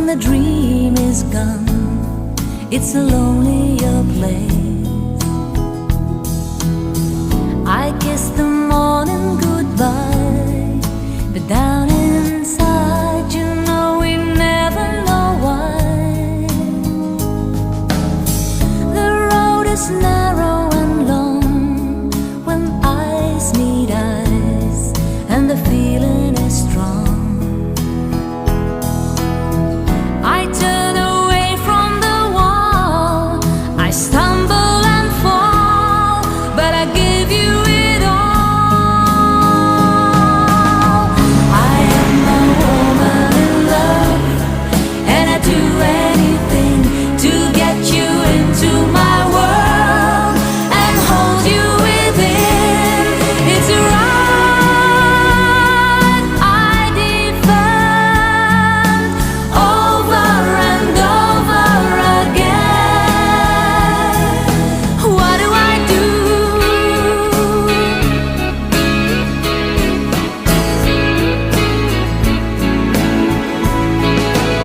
when the dream is gone, it's a lonelier place. I kiss the morning goodbye, but down inside, you know we never know why. The road is narrow and long when eyes meet eyes, and the feeling